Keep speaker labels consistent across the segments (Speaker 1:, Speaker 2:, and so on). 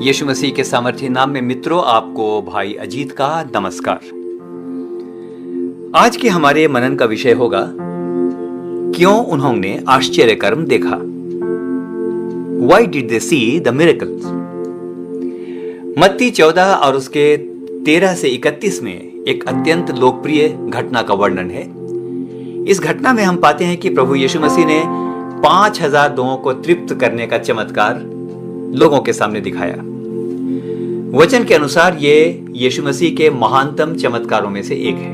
Speaker 1: यीशु मसीह के सामर्थ्य नाम में मित्रों, आपको भाई अजीत का नमस्कार। आज के हमारे मनन का विषय होगा, क्यों उन्होंने आश्चर्य कर्म देखा। Why did they see the miracles? मत्ती 14 और उसके 13 से 31 में एक अत्यंत लोकप्रिय घटना का वर्णन है। इस घटना में हम पाते हैं कि प्रभु यीशु मसीह ने 5000 लोगों को तृप्त करने का चमत्कार लोगों के सामने दिखाया। वचन के अनुसार ये यीशु मसीह के महानतम चमत्कारों में से एक है।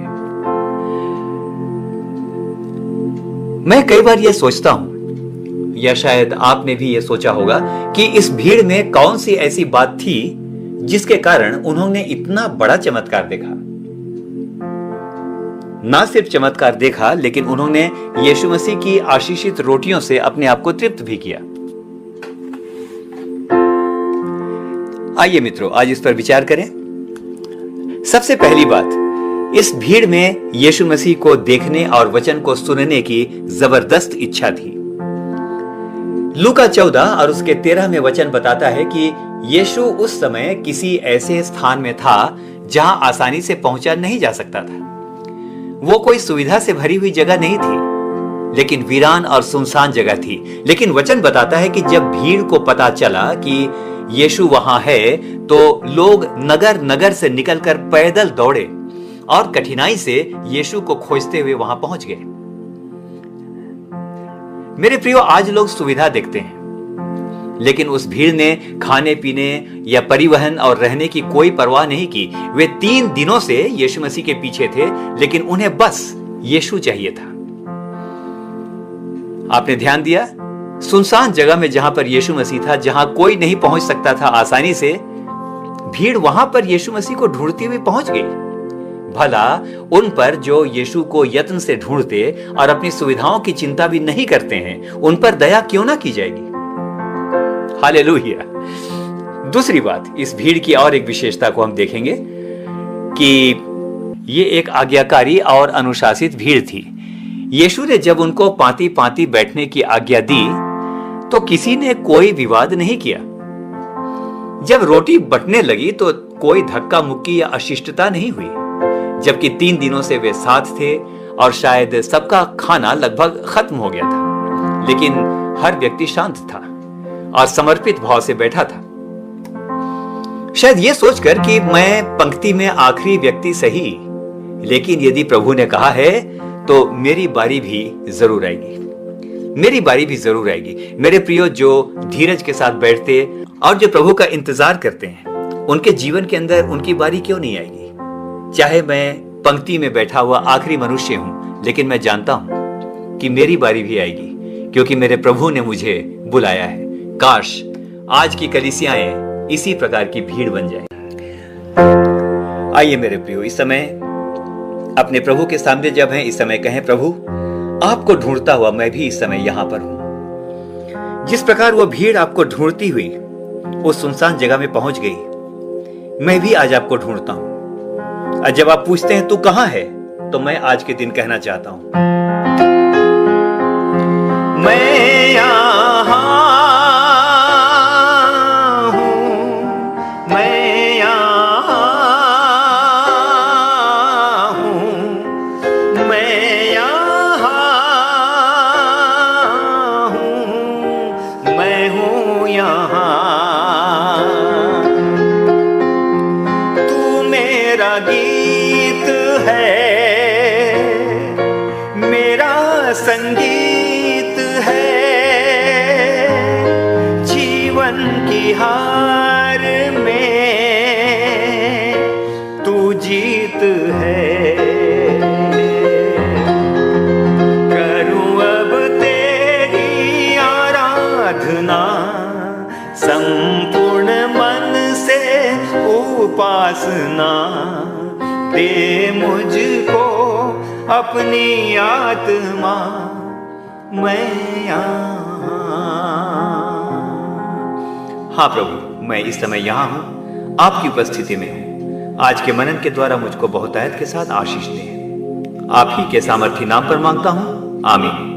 Speaker 1: मैं कई बार यह सोचता हूं, या शायद आपने भी यह सोचा होगा, कि इस भीड़ में कौन सी ऐसी बात थी जिसके कारण उन्होंने इतना बड़ा चमत्कार देखा। ना सिर्फ चमत्कार देखा, लेकिन उन्होंने यीशु मसीह की आशीषित रोटियों से अपने आप को तृप्त भी किया। आइए मित्रों, आज इस पर विचार करें। सबसे पहली बात, इस भीड़ में यीशु मसीह को देखने और वचन को सुनने की जबरदस्त इच्छा थी। लूका 14 और उसके 13 में वचन बताता है कि यीशु उस समय किसी ऐसे स्थान में था जहां आसानी से पहुंचा नहीं जा सकता था। वो कोई सुविधा से भरी हुई जगह नहीं थी, लेकिन वीरान और सुनसान जगह थी। लेकिन वचन बताता है कि जब भीड़ को पता चला कि यीशु वहां है, तो लोग नगर नगर से निकलकर पैदल दौड़े और कठिनाई से यीशु को खोजते हुए वहां पहुंच गए। मेरे प्रियो, आज लोग सुविधा देखते हैं, लेकिन उस भीड़ ने खाने पीने या परिवहन और रहने की कोई परवाह नहीं की। वे 3 दिनों से यीशु मसीह के पीछे थे, लेकिन उन्हें बस यीशु चाहिए था। आपने ध्यान दिया? सुनसान जगह में जहां पर यीशु मसीह था, जहां कोई नहीं पहुंच सकता था आसानी से, भीड़ वहां पर यीशु मसीह को ढूंढती हुई पहुंच गई। भला उन पर जो यीशु को यत्न से ढूंढते और अपनी सुविधाओं की चिंता भी नहीं करते हैं, उन पर दया क्यों ना की जाएगी। हालेलुया। दूसरी बात, इस भीड़ की और एक विशेषता को हम देखेंगे कि ये एक आज्ञाकारी और अनुशासित भीड़ थी। यीशु ने जब उनको पांति पांति बैठने की आज्ञा दी, तो किसी ने कोई विवाद नहीं किया। जब रोटी बंटने लगी तो कोई धक्का मुक्की या अशिष्टता नहीं हुई, जबकि 3 दिनों से वे साथ थे और शायद सबका खाना लगभग खत्म हो गया था। लेकिन हर व्यक्ति शांत था और समर्पित भाव से बैठा था, शायद ये सोचकर कि मैं पंक्ति में आखिरी व्यक्ति सही, लेकिन यदि प्रभु ने कहा है तो मेरी बारी भी जरूर आएगी। मेरी बारी भी जरूर आएगी। मेरे प्रियो, जो धीरज के साथ बैठते और जो प्रभु का इंतजार करते हैं, उनके जीवन के अंदर उनकी बारी क्यों नहीं आएगी। चाहे मैं पंक्ति में बैठा हुआ आखिरी मनुष्य हूं, लेकिन मैं जानता हूं कि मेरी बारी भी आएगी, क्योंकि मेरे प्रभु ने मुझे बुलाया है। काश आज की कलीसियाएं इसी प्रकार की भीड़ बन जाए। आइए मेरे प्रियो, इस समय अपने प्रभु के सामने जब हैं, इस समय कहें, प्रभु आपको ढूंढता हुआ मैं भी इस समय यहां पर हूं। जिस प्रकार वो भीड़ आपको ढूंढती हुई उस सुनसान जगह में पहुंच गई, मैं भी आज आपको ढूंढता हूं। और जब आप पूछते हैं तू कहां है, तो मैं आज के दिन कहना चाहता हूं, मैं यहां हूं, मैं यहां हूं, मैं यहां हूं, मैं हूं यहां। तू मेरा गीत है, मेरा संगीत है, जीवन की हार में तू जीत है। करूं अब तेरी आराधना, संपूर्ण मन से उपासना, दे मुझको अपनी आत्मा, मैं यहाँ। हाँ प्रभु, मैं इस समय यहाँ हूं, आपकी उपस्थिति में हूं। आज के मनन के द्वारा मुझको बहुतायत के साथ आशीष दें। आप ही के सामर्थी नाम पर मांगता हूं, आमीन।